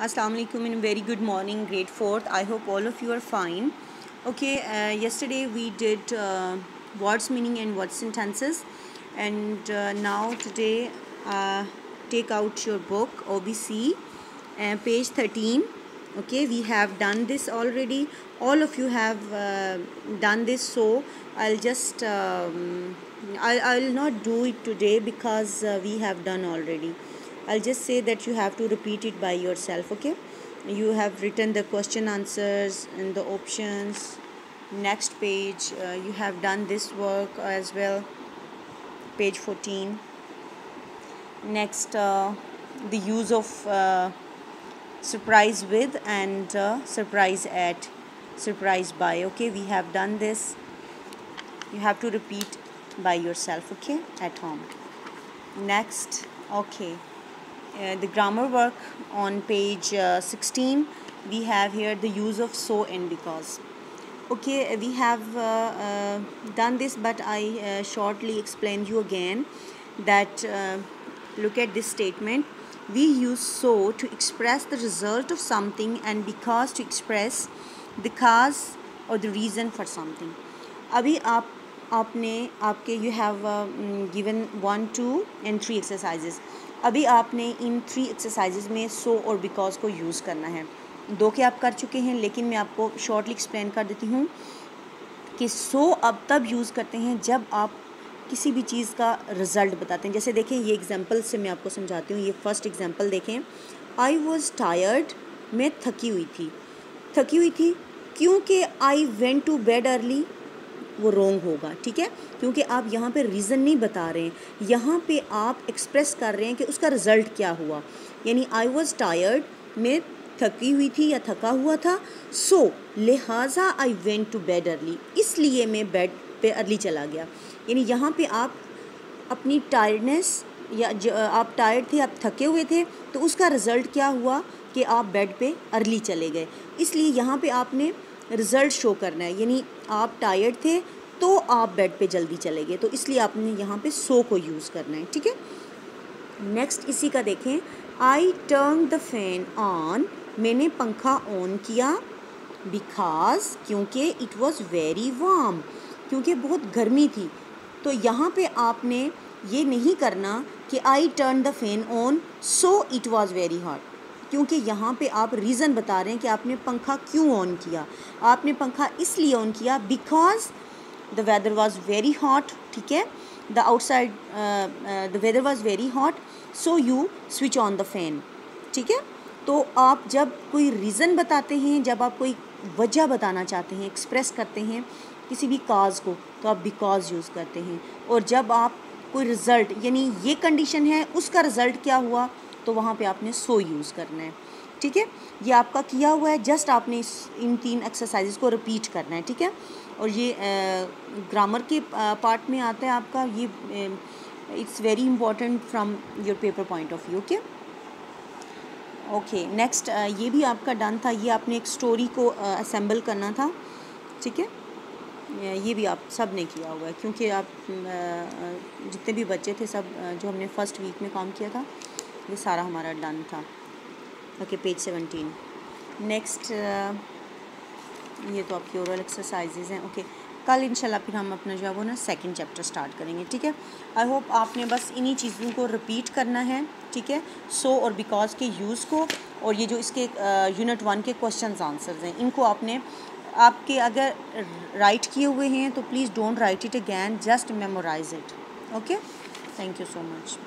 Assalamu alaikum and very good morning, grade 4th. I hope all of you are fine. Okay, yesterday we did words meaning and word sentences, and now today take out your book OBC, page 13. Okay, we have done this already. All of you have done this, so I'll just I'll not do it today because we have done already. I'll just say that you have to repeat it by yourself. Okay, you have written the question answers and the options. Next page, you have done this work as well, page 14. Next, the use of surprise with and surprise at, surprise by. Okay, we have done this. You have to repeat by yourself, okay, at home. Next, okay, the grammar work on page 16. We have here the use of so and because. Okay, we have done this, but I shortly explain you again that look at this statement. We use so to express the result of something and because to express the cause or the reason for something. अभी आपके you have given 1, 2 and 3 exercises. अभी आपने इन 3 exercises में so और because को use करना है. 2 के आप कर चुके हैं, लेकिन मैं आपको शॉर्टली एक्सप्लेन कर देती हूँ कि so अब तब यूज़ करते हैं जब आप किसी भी चीज़ का रिज़ल्ट बताते हैं. जैसे देखें, ये एग्जांपल से मैं आपको समझाती हूँ. ये फर्स्ट एग्जांपल देखें. आई वॉज टायर्ड, मैं थकी हुई थी क्योंकि I went to bed early. वो रॉन्ग होगा, ठीक है, क्योंकि आप यहाँ पे रीज़न नहीं बता रहे हैं. यहाँ पे आप एक्सप्रेस कर रहे हैं कि उसका रिज़ल्ट क्या हुआ. यानी आई वॉज टायर्ड, मैं थकी हुई थी या थका हुआ था. सो लिहाजा I went to bed early, इसलिए मैं बेड पे अर्ली चला गया. यानी यहाँ पे आप अपनी टायर्डनेस या आप टायर्ड थे, आप थके हुए थे, तो उसका रिज़ल्ट क्या हुआ कि आप बेड पे अर्ली चले गए. इसलिए यहाँ पे आपने रिज़ल्ट शो करना है. यानी आप टायर्ड थे तो आप बेड पे जल्दी चले गए, तो इसलिए आपने यहाँ पे सो को यूज़ करना है, ठीक है. नेक्स्ट इसी का देखें. I turn the fan on, मैंने पंखा ऑन किया. बिकॉज, क्योंकि इट वॉज़ वेरी वार्म, क्योंकि बहुत गर्मी थी. तो यहाँ पे आपने ये नहीं करना कि I turn the fan on so it was very hot, क्योंकि यहाँ पे आप रीज़न बता रहे हैं कि आपने पंखा क्यों ऑन किया. आपने पंखा इसलिए ऑन किया because the weather was very hot, ठीक है, the outside the weather was very hot, so you switch on the fan, ठीक है. तो आप जब कोई रीज़न बताते हैं, जब आप कोई वजह बताना चाहते हैं, एक्सप्रेस करते हैं किसी भी काज को, तो आप बिकॉज यूज़ करते हैं. और जब आप कोई रिज़ल्ट, यानी ये कंडीशन है, उसका रिज़ल्ट क्या हुआ, तो वहाँ पे आपने सो यूज़ करना है, ठीक है. ये आपका किया हुआ है, जस्ट आपने इन 3 एक्सरसाइजेस को रिपीट करना है, ठीक है. और ये ग्रामर के पार्ट में आता है आपका. ये it's very important from your paper point of view. Okay, next ये भी आपका डन था. ये आपने एक स्टोरी को असेंबल करना था, ठीक है. ये भी आप सब ने किया हुआ है, क्योंकि आप जितने भी बच्चे थे सब जो हमने फर्स्ट वीक में काम किया था, ये सारा हमारा डन था. Okay, page 17. नेक्स्ट ये तो आपकी ओरल एक्सरसाइजेज हैं. ओके, कल इंशाल्लाह फिर हम अपना जो है वो ना सेकंड चैप्टर स्टार्ट करेंगे, ठीक है. आई होप आपने बस इन्हीं चीज़ों को रिपीट करना है, ठीक है. सो और बिकॉज के यूज़ को, और ये जो इसके यूनिट 1 के क्वेश्चन आंसर्स हैं, इनको आपने, आपके अगर राइट किए हुए हैं तो please don't write it again, just memorise it. Okay, thank you so much.